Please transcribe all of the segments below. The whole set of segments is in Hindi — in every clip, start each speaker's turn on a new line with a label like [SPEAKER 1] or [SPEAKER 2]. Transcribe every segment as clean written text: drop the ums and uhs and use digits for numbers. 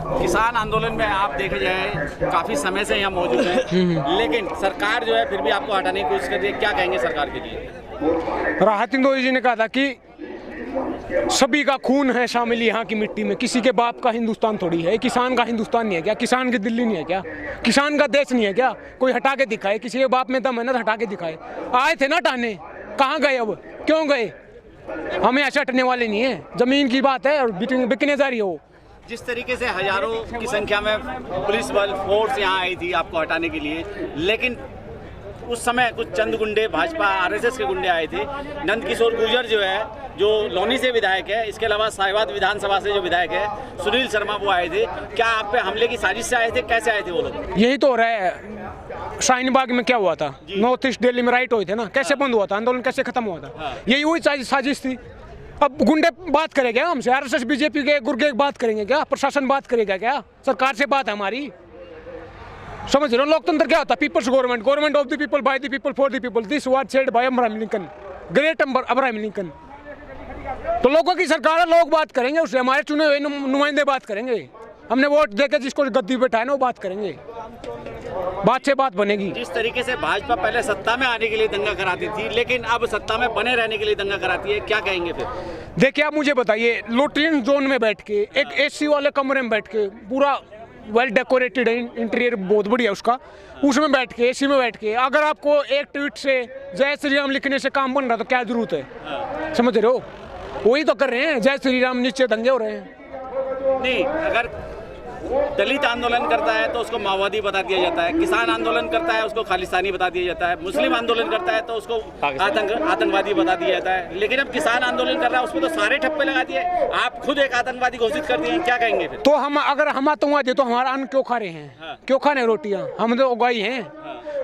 [SPEAKER 1] किसान आंदोलन में आप देखे जाए काफी समय से यहाँ मौजूद हैं, लेकिन सरकार जो है फिर भी आपको हटाने की कोशिश कर रही है। क्या कहेंगे सरकार के लिए?
[SPEAKER 2] राहत इंदौरी जी ने कहा था कि सभी का खून है शामिल यहाँ की मिट्टी में, किसी के बाप का हिंदुस्तान थोड़ी है, किसान का हिंदुस्तान नहीं है क्या, किसान की दिल्ली नहीं है क्या, किसान का देश नहीं है क्या? कोई हटा के दिखाए, किसी के बाप में दम है ना, हटा के दिखाए। आए थे ना हटाने, कहाँ गए, अब क्यों गए? हमें ऐसे हटने वाले नहीं है, जमीन की बात है और बिकने जा रही है वो।
[SPEAKER 1] जिस तरीके से हजारों की संख्या में पुलिस बल फोर्स यहाँ आई थी आपको हटाने के लिए, लेकिन उस समय कुछ चंद गुंडे भाजपा आरएसएस के गुंडे आए थे। नंदकिशोर गुर्जर जो है, जो लौनी से विधायक है, इसके अलावा साहिवाल विधानसभा से जो विधायक है सुनील शर्मा, वो आए थे। क्या आप पे हमले की साजिश से आए थे? कैसे आए थे वो लोग?
[SPEAKER 2] यही तो हो रहा है। शाहीन बाग में क्या हुआ था, नॉर्थ ईस्ट दिल्ली में राइट हुए थे ना, कैसे बंद हुआ था, आंदोलन कैसे खत्म हुआ था? यही वही साजिश थी। अब गुंडे बात करेंगे हमसे, आरएसएस बीजेपी के गुर्गे बात करेंगे क्या? प्रशासन बात करेगा क्या? सरकार से बात है हमारी, समझ रहे हो? लोकतंत्र क्या होता है? People's government, government of the people, by the people, for the people. This was said by Abraham Lincoln, great Abraham Lincoln. तो लोगों की सरकार है, लोग बात करेंगे उससे, हमारे चुने हुए नुमाइंदे बात करेंगे। हमने वोट देकर जिसको गद्दी बैठाया ना, वो बात करेंगे, बात से बात बनेगी।
[SPEAKER 1] जिस तरीके से भाजपा पहले सत्ता में आने के लिए दंगा कराती थी, लेकिन अब सत्ता में बने रहने के लिए दंगा कराती है, क्या कहेंगे फिर?
[SPEAKER 2] देखिए आप मुझे बताइए, लोटरियन जोन में बैठ के, एक एसी वाले कमरे में बैठ के, पूरा वेल डेकोरेटेड है, इंटीरियर बहुत बढ़िया उसका, उसमें बैठ के, एसी में बैठ के, अगर आपको एक ट्वीट से जय श्री राम लिखने से काम बन रहा तो क्या जरूरत है? समझ रहे हो? वही तो कर रहे हैं, जय श्री राम, नीचे दंगे हो रहे हैं।
[SPEAKER 1] नहीं, अगर दलित आंदोलन करता है तो उसको माओवादी बता दिया जाता है, किसान आंदोलन करता है उसको खालिस्तानी बता दिया जाता है, मुस्लिम आंदोलन करता है तो उसको आतंकवादी बता दिया जाता है। लेकिन अब किसान आंदोलन कर रहा है उसमें तो सारे ठप्पे लगा दिए, आप खुद एक आतंकवादी घोषित कर दिए, क्या कहेंगे फिर?
[SPEAKER 2] तो हम अगर हम आतंकवादी तो हमारा अन्न क्यों खा रहे हैं? क्यों खा रहे हैं रोटियां? हम तो उगाई हैं।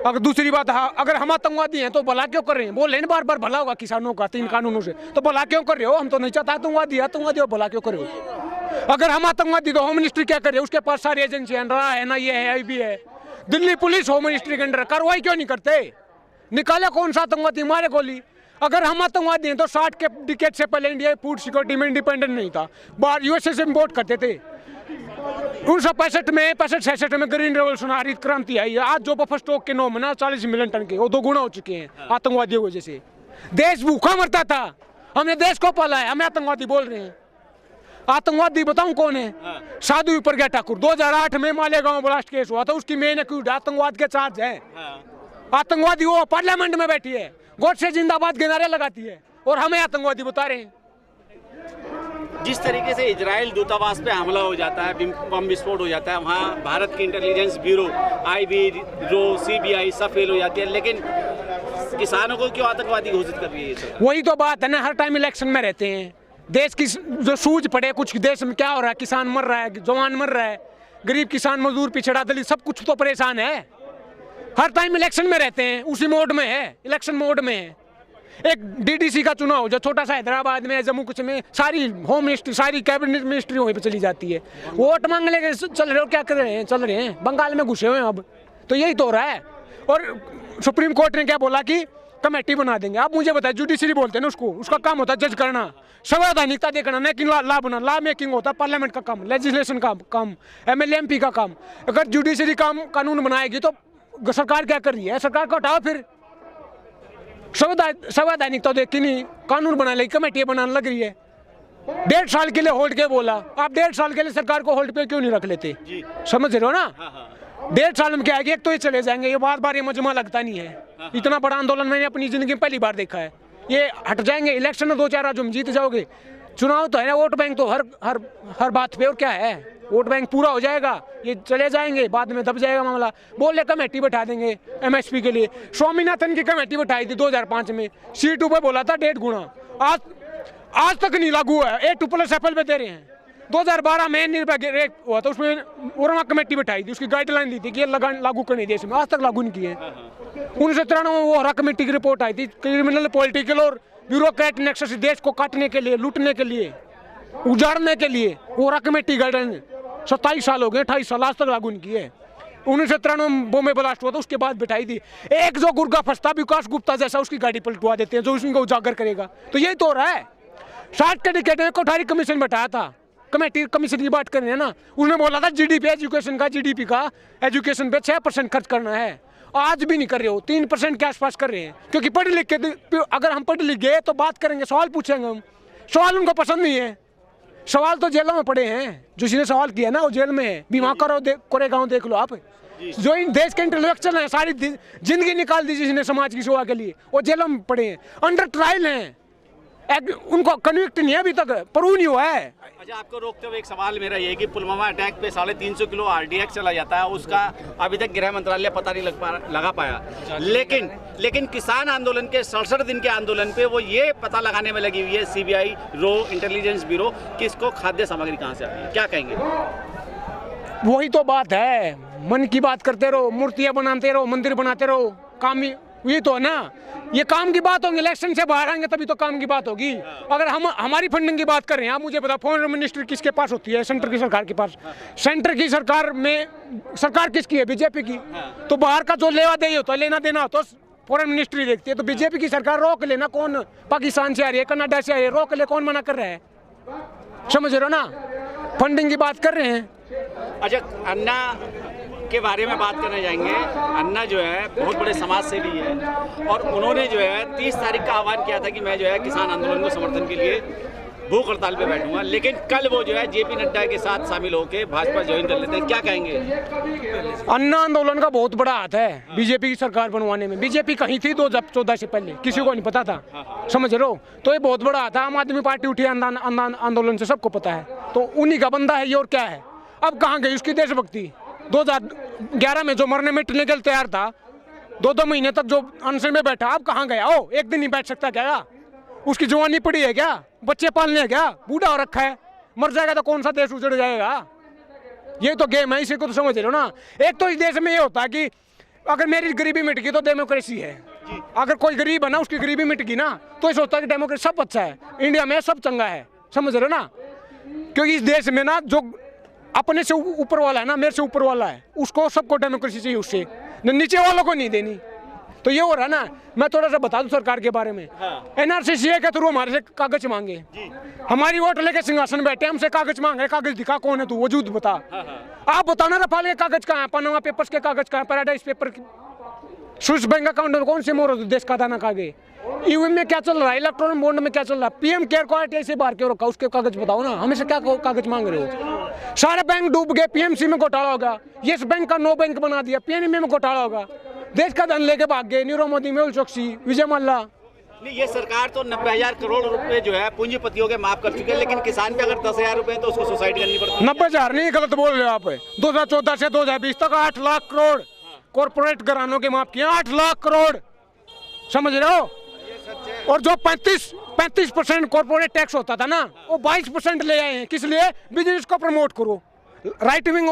[SPEAKER 2] अगर दूसरी बात, अगर हम आतंकवादी हैं तो भला क्यों कर रहे हैं? बोल रहे हैं बार बार भला होगा किसानों का 3 कानूनों से, तो भला क्यों कर रहे हो? हम तो नहीं चाहते आतंकवादी हो, भला क्यों कर रहे हो? अगर हम आतंकवादी तो होम मिनिस्ट्री क्या करे? उसके पास सारी एजेंसी है ना, ये है, आई भी है, दिल्ली पुलिस होम मिनिस्ट्री के अंडर, कार्रवाई क्यों नहीं करते? निकाले कौन सा आतंकवादी, मारे गोली। अगर हम आतंकवादी हैं तो 60 के डिकेड से पहले इंडिया फूड सिक्योरिटी में इंडिपेंडेंट नहीं था, बाहर यूएसए से इम्पोर्ट करते थे। 1965 में ग्रीन रेवोल्यूशन, हरित क्रांति आई है। आज जो बफर स्टॉक के नॉर्म है ना 40 मिलियन टन के, वो 2 गुना हो चुके हैं आतंकवादियों की वजह से। देश भूखा मरता था, हमने देश को पाला है, हमें आतंकवादी बोल रहे हैं। आतंकवादी बताऊं कौन है? साधु प्रज्ञा ठाकुर। 2008 में मालेगांव ब्लास्ट केस हुआ था, उसकी मेन एक्यूज आतंकवाद के चार्ज है। आतंकवादी वो पार्लियामेंट में बैठी है, गोडसे जिंदाबाद के नारे लगाती है, और हमें आतंकवादी बता रहे हैं।
[SPEAKER 1] जिस तरीके से इजराइल दूतावास पे हमला हो जाता है, बम विस्फोट हो जाता है, वहाँ भारत की इंटेलिजेंस ब्यूरो, IB, CBI सब फेल हो जाती है, लेकिन किसानों को क्यों आतंकवादी घोषित कर रही है?
[SPEAKER 2] वही तो बात है ना, हर टाइम इलेक्शन में रहते हैं, देश की जो सूझ पड़े, कुछ देश में क्या हो रहा है, किसान मर रहा है, जवान मर रहा है, गरीब किसान, मजदूर, पिछड़ा दलित, सब कुछ तो परेशान है। हर टाइम इलेक्शन में रहते हैं, उसी मोड में है, इलेक्शन मोड में है। एक DDC का चुनाव जो छोटा सा हैदराबाद में, जम्मू कश्मीर में, सारी होम मिनिस्ट्री, सारी कैबिनेट मिनिस्ट्री वहीं पे चली जाती है। वोट मांगने के चल रहे हो, क्या कर रहे हैं? चल रहे हैं, बंगाल में घुसे हुए हैं अब, तो यही तो हो रहा है। और सुप्रीम कोर्ट ने क्या बोला कि कमेटी बना देंगे। आप मुझे बताएं, जुडिशरी बोलते हैं ना उसको, उसका काम होता है जज करना, संवैधानिकता देखना, लेकिन ला बना, ला मेकिंग होता है पार्लियामेंट का काम, लेजिस्लेशन का काम, MLA MP का काम। अगर जुडिशरी काम कानून बनाएगी तो सरकार क्या कर रही है? सरकार को हटाओ, फिर संवैधानिकता देख के नहीं कानून बना लेगी, कमेटी बनाने लग रही है। 1.5 साल के लिए होल्ड के बोला, आप 1.5 साल के लिए सरकार को होल्ड पे क्यों नहीं रख लेते? समझ रहे हो ना? 1.5 साल में क्या है कि एक तो ये चले जाएंगे, ये बार ये मजमा लगता नहीं है। इतना बड़ा आंदोलन मैंने अपनी जिंदगी में पहली बार देखा है। ये हट जाएंगे, इलेक्शन में 2-4 राज्यों में जीत जाओगे, चुनाव तो है ना, वोट बैंक तो हर बात पे, और क्या है, वोट बैंक पूरा हो जाएगा, ये चले जाएंगे, बाद में दब जाएगा मामला। बोले कमेटी बैठा देंगे MSP के लिए, स्वामीनाथन की कमेटी बैठाई थी 2005 में, C2 पे बोला था 1.5 गुना, आज तक नहीं लागू है। A2+FL पे दे रहे हैं। 2012 में निर्भया रेट हुआ था, उसमें उरमा कमेटी बैठाई थी, उसकी गाइडलाइन दी थी कि ये लागू करने देश में, आज तक लागू नहीं किए। 1993 में वो हरा कमेटी की रिपोर्ट आई थी, क्रिमिनल, पॉलिटिकल और ब्यूरोक्रेट नेक्सस, देश को काटने के लिए, लूटने के लिए, उजाड़ने के लिए, वो हरा कमेटी गाइडलाइन 27 साल हो गए, 28 साल, आज तक लागू नहीं किए। 1993 में बॉम्बे ब्लास्ट हुआ था, उसके बाद बैठाई थी। एक जो गुर्गा फंसता विकास गुप्ता जैसा, उसकी गाड़ी पलटवा देते हैं, जो उसको उजागर करेगा। तो यही तो हो रहा है। 60 के डिकेड में कोठारी कमीशन बैठाया था, कमेटी कमीशन की बात कर रहे हैं ना, उसने बोला था जीडीपी एजुकेशन का, जीडीपी का एजुकेशन पे 6% खर्च करना है। आज भी नहीं कर रहे हो, 3% के आसपास कर रहे हैं। क्योंकि पढ़ लिख के, अगर हम पढ़ लिख गए तो बात करेंगे, सवाल पूछेंगे हम, सवाल उनको पसंद नहीं है। सवाल तो जेलों में पड़े हैं, जिसने सवाल किया ना वो जेल में है। बीमा करो, कोरेगांव देख लो आप, जो इन देश के इंटेलेक्चुअल हैं, सारी जिंदगी निकाल दी जिसने समाज की सेवा के लिए, वो जेलों में पड़े हैं, अंडर ट्रायल हैं, उनको कन्विक्ट नहीं है अभी तक, प्रूव नहीं हुआ है।
[SPEAKER 1] अच्छा, आपको रोकते हुए एक सवाल मेरा ये है कि पुलवामा अटैक पे 350 किलो RDX चला जाता है, उसका अभी तक गृह मंत्रालय पता नहीं लगा पाया। लेकिन किसान आंदोलन के 67 दिन के आंदोलन पे वो ये पता लगाने में लगी हुई है, CBI, रो, इंटेलिजेंस ब्यूरो, कि इसको खाद्य सामग्री कहाँ से आ रही है। क्या कहेंगे?
[SPEAKER 2] वही तो बात है, मन की बात करते रहो, मूर्तियां बनाते रहो, मंदिर बनाते रहो, काम ये तो है ना। ये काम की बात होगी, इलेक्शन से बाहर आएंगे तभी तो काम की बात होगी। अगर हम हमारी फंडिंग की बात कर रहे हैं, आप मुझे बता, फॉरेन मिनिस्ट्री किसके पास होती है? सेंटर की सरकार के पास। सेंटर की सरकार में सरकार किसकी है? बीजेपी की। तो बाहर का जो लेवा दे होता है, लेना देना होता है, फॉरेन मिनिस्ट्री देखती है। तो बीजेपी की सरकार रोक लेना, कौन पाकिस्तान से आ रही है, कनाडा से आ रही है, रोक ले, कौन मना कर रहा है? समझ रहे हो ना, फंडिंग की बात कर रहे हैं।
[SPEAKER 1] अच्छा, अन्ना के बारे में बात करने जाएंगे। अन्ना जो है बहुत बड़े समाज सेवी है, और उन्होंने जो है 30 तारीख का आह्वान किया था कि मैं जो है किसान आंदोलन को समर्थन के लिए भूख हड़ताल पे बैठूंगा, लेकिन कल वो जो है JP नड्डा के साथ शामिल होकर भाजपा ज्वाइन कर लेते हैं। क्या कहेंगे?
[SPEAKER 2] अन्ना आंदोलन का बहुत बड़ा हाथ है बीजेपी की सरकार बनवाने में। बीजेपी कहीं थी 2014 से पहले, किसी को नहीं पता था, समझ रहे हो? तो ये बहुत बड़ा हाथ है। आम आदमी पार्टी उठी आंदोलन से, सबको पता है, तो उन्हीं का बंदा है ये। और क्या है, अब कहाँ गई उसकी देशभक्ति? 2011 में जो मरने मिटने के लिए तैयार था, 2-2 महीने तक जो अनशन में बैठा, अब कहाँ गया? ओ, एक दिन नहीं बैठ सकता क्या? उसकी जवानी पड़ी है क्या? बच्चे पालने हैं क्या? बूढ़ा हो रखा है, मर जाएगा तो कौन सा देश उजड़ जाएगा? ये तो गेम है, इसी को तो समझ रहे हो ना। एक तो इस देश में ये होता है कि अगर मेरी गरीबी मिट गई तो डेमोक्रेसी है। अगर कोई गरीब है ना, उसकी गरीबी मिट गई ना, तो ऐसा होता है कि डेमोक्रेसी, सब अच्छा है, इंडिया में सब चंगा है, समझ रहे हो ना। क्योंकि इस देश में ना जो अपने से ऊपर वाला है ना, मेरे से ऊपर वाला है, उसको सबको डेमोक्रेसी चाहिए, उससे नीचे वालों को नहीं देनी। तो ये हो रहा है ना। मैं थोड़ा सा बता दूं सरकार के बारे में। NRCCA के थ्रू हमारे से कागज मांगे, हमारी वोट लेके सिंहासन बैठे, हमसे कागज मांगे, कागज दिखा, कौन है तू, वजूद बता। आप बताओ ना, रफाल के कागज कहाँ है, पनामा पेपर्स के कागज कहाँ है, paradise paper, Swiss bank account में कौन से मोहर देश का दाना कागे, EVM में क्या चल रहा है, इलेक्ट्रॉनिक बोंड में क्या चल रहा है, PM केयर को RTI से बाहर क्यों रखा, उसके कागज बताओ ना। हमें से क्या कागज मांग रहे हो? सारे बैंक डूब गए, PMC में घोटाला होगा, येस बैंक का नो बैंक बना दिया, PNB में घोटाला होगा, देश का धन लेके भाग गए, नीरव मोदी, मेहुल चोकसी, विजय मल्ला।
[SPEAKER 1] नहीं, ये सरकार तो 90,000 करोड़ रुपए जो है पूंजीपतियों के माफ कर चुके हैं, लेकिन किसान पे अगर 10,000 रुपए तो उसको सुसाइड करनी पड़ती है।
[SPEAKER 2] 90,000 नहीं, गलत बोल रहे हो आप। 2014 से 2020 तक 8 लाख करोड़ कॉर्पोरेट घरानों के माफ किए, 8 लाख करोड़, समझ रहे हो? और जो 35% कॉर्पोरेट टैक्स होता था ना, वो 22% ले आए हैं। किस लिए? बिजनेस को प्रमोट करो। राइट विंग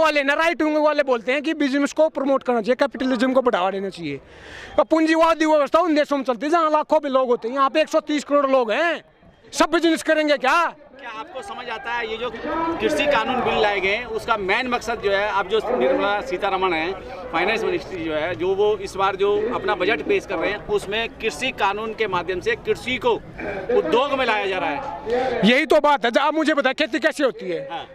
[SPEAKER 2] वाले बोलते हैं कि बिजनेस को प्रमोट करना चाहिए, कैपिटलिज्म को बढ़ावा देना चाहिए। अब पूंजीवादी व्यवस्था उन देशों में चलती है जहाँ लाखों भी लोग होते हैं, यहाँ पे 130 करोड़ लोग हैं, सब बिजनेस करेंगे क्या?
[SPEAKER 1] क्या आपको समझ आता है ये जो कृषि कानून बिल लाए गए हैं, उसका मेन मकसद जो है, अब जो निर्मला सीतारमण है, फाइनेंस मिनिस्ट्री जो है, जो वो इस बार जो अपना बजट पेश कर रहे हैं, उसमें कृषि कानून के माध्यम से कृषि को उद्योग में लाया जा रहा है।
[SPEAKER 2] यही तो बात है। आप मुझे बताएं, खेती कैसे होती है?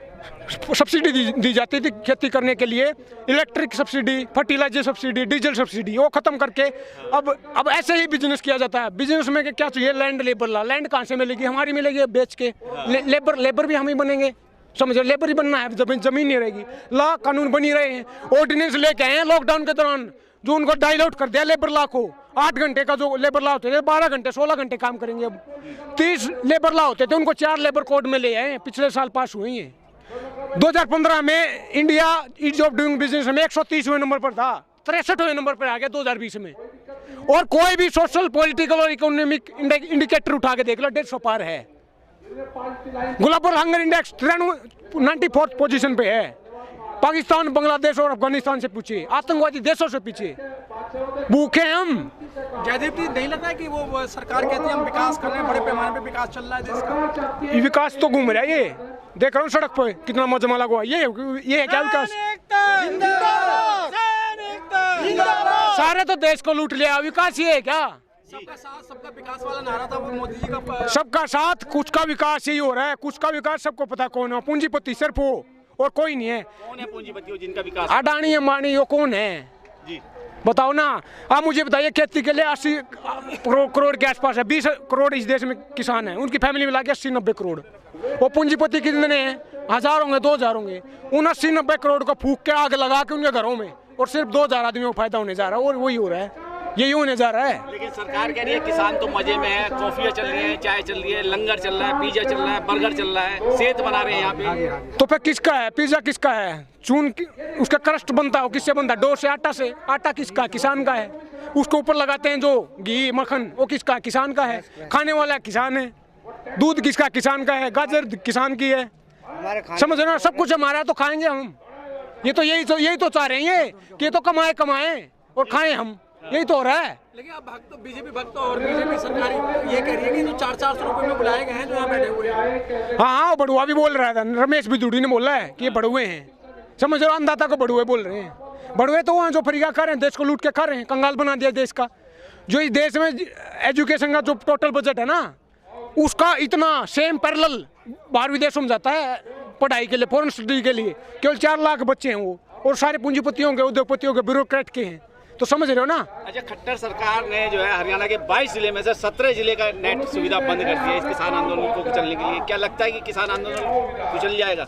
[SPEAKER 2] सब्सिडी दी जाती थी खेती करने के लिए, electric subsidy, fertiliser subsidy, diesel subsidy, वो खत्म करके अब ऐसे ही बिजनेस किया जाता है। बिजनेस में क्या चाहिए? लैंड, लेबर ला। लैंड कहाँ से मिलेगी? हमारी मिलेगी बेच के। लेबर भी हम ही बनेंगे, समझो, लेबर ही बनना है, जमीन नहीं रहेगी। लॉ कानून बनी रहे हैं, ऑर्डिनेंस लेके आए हैं लॉकडाउन के दौरान, जो उनको डाइल आउट कर दिया लेबर लॉ को। 8 घंटे का जो लेबर लॉ होते थे, 12 घंटे 16 घंटे काम करेंगे। अब 30 लेबर लॉ होते थे, उनको 4 लेबर कोड में ले आए, पिछले साल पास हुई हैं। 2015 में India ease of doing business में 130वें नंबर पर था, 63वें नंबर पर आ गया 2020 में। और कोई भी सोशल, पॉलिटिकल और इकोनॉमिक इंडिकेटर उठा के देख लो, 150 पार है। Global hunger index 94th position पे है। पाकिस्तान, बांग्लादेश और अफगानिस्तान से पूछिए, आतंकवादी देशों से पूछिए, भूखे हम।
[SPEAKER 3] जयदीप जी, नहीं लगता है कि वो सरकार कहती है हम विकास कर रहे हैं, बड़े पैमाने पे विकास चल रहा है देश का?
[SPEAKER 2] ये विकास तो घूम रहा है, ये देख रहा हूँ सड़क पे कितना मजमा लगा हुआ है। ये है क्या विकास? सारे तो देश को लूट लिया, विकास ये है क्या?
[SPEAKER 3] सबका साथ सबका विकास वाला नारा था वो मोदी जी का।
[SPEAKER 2] सबका साथ, कुछ का विकास यही हो रहा है, कुछ का विकास सबको पता कौन है, पूंजीपति सिर्फ वो और कोई नहीं है।
[SPEAKER 1] कौन है पूंजीपति जिनका विकास?
[SPEAKER 2] अडानी अंबानी, वो कौन है
[SPEAKER 1] जी?
[SPEAKER 2] बताओ ना आप मुझे बताइए। खेती के लिए 80 करोड़ के आसपास है, 20 करोड़ इस देश में किसान हैं, उनकी फैमिली मिला के 80-90 करोड़। वो पूंजीपति कितने हैं? 1000 होंगे, 2000 होंगे। उन 80-90 करोड़ को फूक के आग लगा के उनके घरों में, और सिर्फ 2000 आदमियों को फायदा होने जा रहा है, और वही हो रहा है, यही होने जा रहा है।
[SPEAKER 1] लेकिन सरकार कह रही है किसान तो मजे में है, कॉफियाँ चल रही है, चाय चल रही है, लंगर चल रहा है, पिज्जा चल रहा है, बर्गर चल रहा है, सेहत बना रहे हैं यहाँ पे।
[SPEAKER 2] तो फिर किसका है पिज्जा? किसका है? चून उसका क्रस्ट बनता है, किससे बनता है? डो से, आटा से। आटा किसका? किसान का है। उसके ऊपर लगाते हैं जो घी मक्खन, वो किसका? किसान का है। खाने वाला किसान है। दूध किसका? किसान का है। गाजर किसान की है। समझ रहे हो? सब कुछ हमारा, तो खाएंगे हम। ये तो यही तो चाह रहे हैं कि ये तो कमाए और खाएं हम, यही तो हो रहा है।
[SPEAKER 3] लेकिन अब भक्त बीजेपी भक्त और बीजेपी सरकार ये कह रही है कि जो 400 रुपए में बुलाए गए हैं जो यहाँ बैठे हुए हैं।
[SPEAKER 2] हाँ, बड़ुआ भी बोल रहा था, रमेश बिदुड़ी ने बोला है कि ये बड़ुए हैं। समझ रहे हो? अन्नदाता को बड़ुए बोल रहे हैं। बड़ुए तो वहाँ जो फ्रीगा खा रहे हैं, देश को लूट के खा रहे हैं, कंगाल बना दिया देश का। जो इस देश में एजुकेशन का जो टोटल बजट है ना, उसका इतना सेम पैरेलल बाहर विदेशों में जाता है पढ़ाई के लिए, फॉरेन स्टडी के लिए। केवल 4 लाख बच्चे हैं वो, और सारे पूंजीपतियों के, उद्योगपतियों के, ब्यूरोक्रेट के हैं। तो समझ रहे हो ना?
[SPEAKER 1] अच्छा, खट्टर सरकार ने जो है हरियाणा के 22 जिले में से 17 जिले का नेट सुविधा बंद कर दिया है इस किसान आंदोलन को कुचलने के लिए। क्या लगता है कि किसान आंदोलन कुचल जाएगा?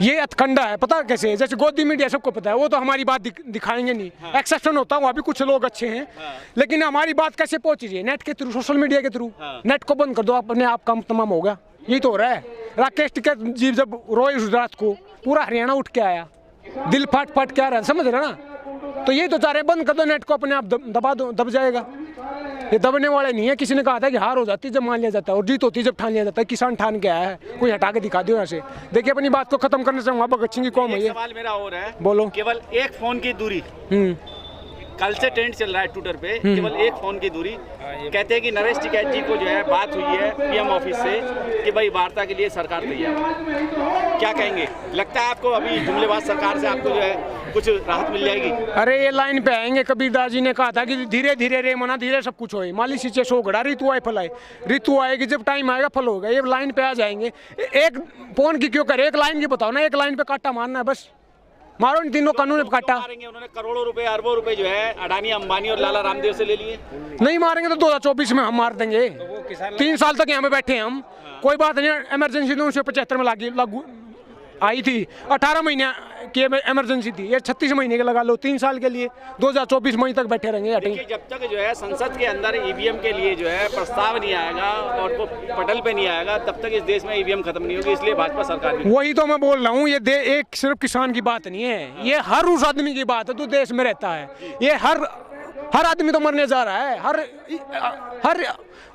[SPEAKER 2] ये अतखंडा है, पता कैसे? जैसे गोदी मीडिया सबको पता है, वो तो हमारी बात दिखाएंगे नहीं। एक्सेप्शन होता है, वहाँ भी कुछ लोग अच्छे हैं, लेकिन हमारी बात कैसे पहुंच रही है? नेट के थ्रू, सोशल मीडिया के थ्रू। नेट को बंद कर दो, अपने आप काम तमाम होगा। यही तो हो रहा है। राकेश टिकैत जी जब रोए उस रात को, पूरा हरियाणा उठ के आया, दिल फाट के आ रहा है। समझ रहे ना? तो यही तो चाह रहे, बंद कर दो नेट को, अपने आप दबा दो, दब जाएगा। ये दबने वाले नहीं है। किसी ने कहा था कि हार हो जाती जब मान लिया जाता है, और जीत होती जब ठान लिया जाता है। किसान ठान के आया है, कोई हटा के दिखा दो यहाँ से। देखिए, अपनी बात को खत्म करने से वहाँ भगत सिंह की कौम है। ये
[SPEAKER 1] सवाल मेरा और है,
[SPEAKER 2] बोलो।
[SPEAKER 1] केवल एक फोन की दूरी, कल से ट्रेंड चल रहा है ट्विटर पे, केवल एक फोन की दूरी। कहते हैं कि नरेश टिकैत जी को जो है बात हुई है पीएम ऑफिस से कि भाई वार्ता के लिए सरकार तैयार है। क्या कहेंगे? लगता है आपको अभी जुमलेबाज सरकार से आपको जो है कुछ राहत मिल जाएगी?
[SPEAKER 2] अरे ये लाइन पे आएंगे। कबीरदास जी ने कहा था कि धीरे धीरे रे मना, धीरे सब कुछ होए। माली सींचे सो घड़ा, ऋतु आए फल आए। ऋतु आएगी, जब टाइम आएगा फल होगा। ये लाइन पे आ जाएंगे। एक फोन की क्यों करे? एक लाइन की बताओ ना, एक लाइन पे काटा मारना है बस। मारो इन तीनों कानून पे काटा।
[SPEAKER 1] उन्होंने करोड़ों रुपए, अरबों रुपए जो है अडानी, अंबानी और लाला रामदेव से ले लिए।
[SPEAKER 2] नहीं मारेंगे तो 2024 में हम मार देंगे। 3 साल तक यहाँ पे बैठे हैं हम, कोई बात नहीं। इमरजेंसी तो 1975 में लागू आई थी, 18 महीने की इमरजेंसी थी। ये 36 महीने के लगा लो, 3 साल के लिए। 2024 मई तक बैठे रहेंगे।
[SPEAKER 1] देखिए, जब तक जो है संसद के अंदर ईवीएम के लिए जो है प्रस्ताव नहीं आएगा और वो पटल पे नहीं आएगा, तब तक इस देश में ईवीएम खत्म नहीं होगी। इसलिए भाजपा सरकार भी,
[SPEAKER 2] वही तो मैं बोल रहा हूँ, ये एक सिर्फ किसान की बात नहीं है, ये हर उस आदमी की बात है जो देश में रहता है। ये हर आदमी तो मरने जा रहा है। हर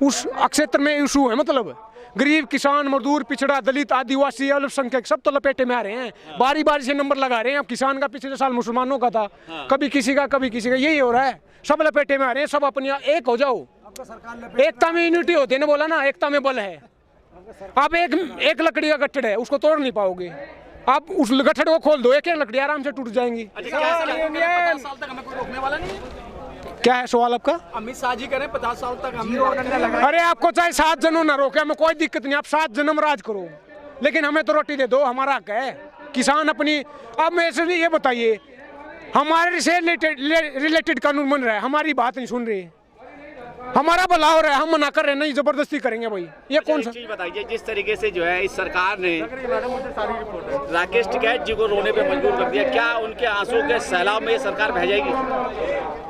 [SPEAKER 2] उस क्षेत्र में इशू है। मतलब गरीब, किसान, मजदूर, पिछड़ा, दलित, आदिवासी, अल्पसंख्यक सब तो लपेटे में आ रहे हैं। बारी बारी से नंबर लगा रहे हैं। अब किसान का पिछले साल मुसलमानों का था, कभी किसी का, कभी किसी का। यही हो रहा है। सब लपेटे में आ रहे हैं। सब अपने एक हो जाओ। एकता में यूनिटी होती है ना, बोला ना, एकता में बल है। आप एक लकड़ी का गट्ठड़ है, उसको तोड़ नहीं पाओगे। आप उस गट्ठड़ को खोल दो, एक लकड़ी आराम से टूट जाएंगी।
[SPEAKER 3] 50 साल तक हमें कोई रोकने वाला नहीं है।
[SPEAKER 2] क्या है सवाल आपका?
[SPEAKER 3] अमित शाह जी करें 50 साल तक हम।
[SPEAKER 2] अरे आपको चाहे 7 जन्म ना रोके, हमें कोई दिक्कत नहीं। आप 7 जन्म राज करो, लेकिन हमें तो रोटी दे दो, हमारा हक है। किसान अपनी, अब मैं से ये बताइए, हमारे से रिलेटेड कानून बन रहा है, हमारी बात नहीं सुन रही। हमारा भला हो रहा है, हम मना कर रहे हैं, नहीं जबरदस्ती करेंगे भाई। ये कौन सा
[SPEAKER 1] चीज बताइए? जिस तरीके से जो है इस सरकार ने राकेश टिकैत जी को रोने पे मजबूर कर दिया, क्या उनके आंसू के सैलाब में ये सरकार बह जाएगी?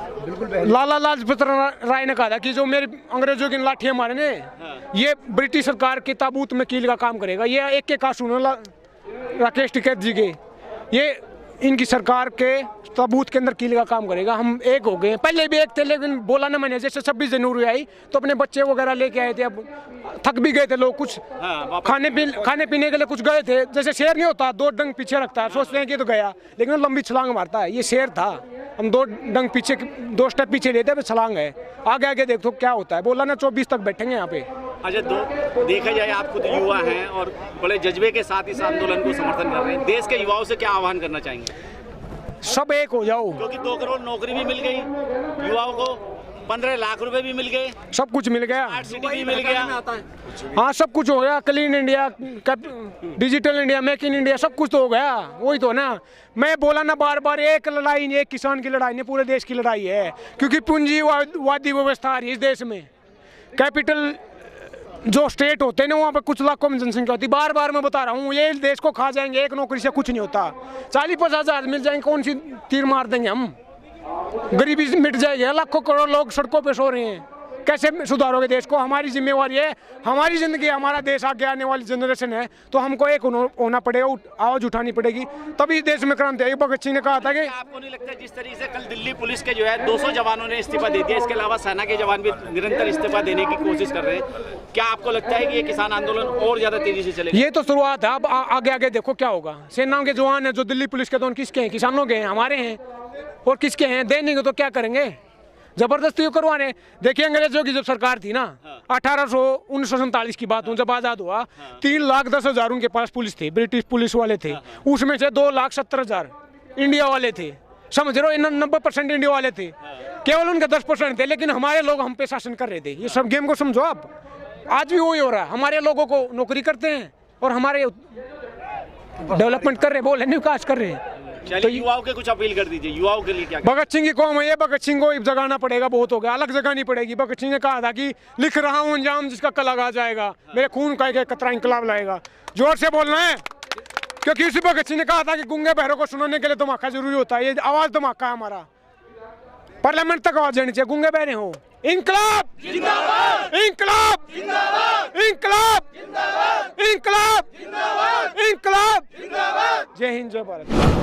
[SPEAKER 2] लाला लाजपत राय ने कहा था कि जो मेरे अंग्रेजों की लाठियां मारे ने, ये ब्रिटिश सरकार के ताबूत में कील का काम करेगा। ये एक आंसू राकेश टिकैत जी के, ये इनकी सरकार के ताबूत के अंदर कील का काम करेगा। हम एक हो गए, पहले भी एक थे, लेकिन बोला ना मैंने। जैसे 26 जनवरी आई तो अपने बच्चे वगैरह लेके आए थे। अब थक भी गए थे लोग, कुछ खाने पीने के लिए कुछ गए थे। जैसे शेर नहीं होता, 2 डंग पीछे रखता है, सोचते हैं कि तो गया, लेकिन वो लंबी छलांग मारता है। ये शेर था, हम 2 डंग पीछे, 2 स्टेप पीछे लेते हैं, छलांग है। आगे आगे देखो क्या होता है। बोला ना 24 तक बैठेंगे यहाँ पे।
[SPEAKER 1] अच्छा, देखा जाए आप खुद युवा हैं और बड़े जज्बे के साथ इस आंदोलन को समर्थन कर रहे हैं। देश के युवाओं से क्या आह्वान करना चाहेंगे?
[SPEAKER 2] सब एक हो जाओ,
[SPEAKER 1] क्योंकि 2 करोड़ नौकरी भी मिल गई युवाओं को। 15 लाख रुपए भी मिल गए,
[SPEAKER 2] सब कुछ मिल गया।
[SPEAKER 1] स्मार्ट सिटी भी मिल गया।
[SPEAKER 3] आता है
[SPEAKER 2] हाँ सब कुछ हो गया, clean India, digital India, make in India, सब कुछ तो हो गया। वही तो ना मैं बोला ना बार बार, एक लड़ाई नहीं, एक किसान की लड़ाई नहीं, पूरे देश की लड़ाई है। क्योंकि पूंजीवादी व्यवस्था आ रही है इस देश में। कैपिटल जो स्टेट होते हैं ना वहाँ पर कुछ लाखों में जनसंख्या होती है। बार बार मैं बता रहा हूँ, ये देश को खा जाएंगे, एक नौकरी से कुछ नहीं होता। 40-50 हज़ार मिल जाएंगे, कौन सी तीर मार देंगे हम, गरीबी मिट जाएगी। लाखों करोड़ लोग सड़कों पे सो रहे हैं, कैसे सुधारोगे देश को? हमारी जिम्मेवारी है, हमारी ज़िंदगी, हमारा देश आगे आने वाली जनरेशन है, तो हमको एक होना पड़ेगा, आवाज़ उठानी पड़ेगी, तभी देश में क्रांति आएगी। भगत सिंह ने कहा था कि
[SPEAKER 1] आपको नहीं लगता जिस तरीके से कल दिल्ली पुलिस के जो है 200 जवानों ने इस्तीफा दे दिया, इसके अलावा सेना के जवान भी निरंतर इस्तीफा देने की कोशिश कर रहे हैं, क्या आपको लगता है कि ये किसान आंदोलन और ज्यादा तेजी से चलेगा?
[SPEAKER 2] ये तो शुरुआत है, अब आगे आगे देखो क्या होगा। सेनाओं के जवान है जो दिल्ली पुलिस के, तो किसके हैं? किसानों के हैं, हमारे हैं, और किसके हैं? देंगे तो क्या करेंगे? जबरदस्ती करवाने। देखिए अंग्रेजों की जब सरकार थी ना, 1947 की बात हूँ, जब आज़ाद हुआ, 3,10,000 उनके पास पुलिस थे, ब्रिटिश पुलिस वाले थे। उसमें से 2,70,000 इंडिया वाले थे। समझ रहे हो, 90% इंडिया वाले थे, केवल उनके 10% थे। लेकिन हमारे लोग हम पे शासन कर रहे थे। ये सब गेम को समझो आप। आज भी वही हो रहा है, हमारे लोगों को नौकरी करते हैं और हमारे डेवलपमेंट कर रहे हैं, बोले नहीं विकास कर रहे हैं।
[SPEAKER 1] तो युवाओं के कुछ अपील कर दीजिए, युवाओं के लिए क्या?
[SPEAKER 2] भगत सिंह की कौम है ये, भगत सिंह को जगाना पड़ेगा, बहुत हो गया, अलग जगानी पड़ेगी। भगत सिंह ने कहा था कि लिख रहा हूँ अंजाम जिसका कल आ जाएगा, मेरे खून का एक कतरा इंकलाब लाएगा। जोर से बोलना है, क्योंकि उसी भगत सिंह ने कहा था कि गूंगे बहरों को सुनाने के लिए धमाका जरूरी होता है। ये आवाज धमाका है हमारा, पार्लियामेंट तक आवाज जानी चाहिए, गूंगे बहरे हो। इंकलाब जिंदाबाद, इंकलाब जिंदाबाद, इंकलाब जिंदाबाद, इंकलाब जिंदाबाद, इंकलाब जिंदाबाद। जय हिंद, जय भारत।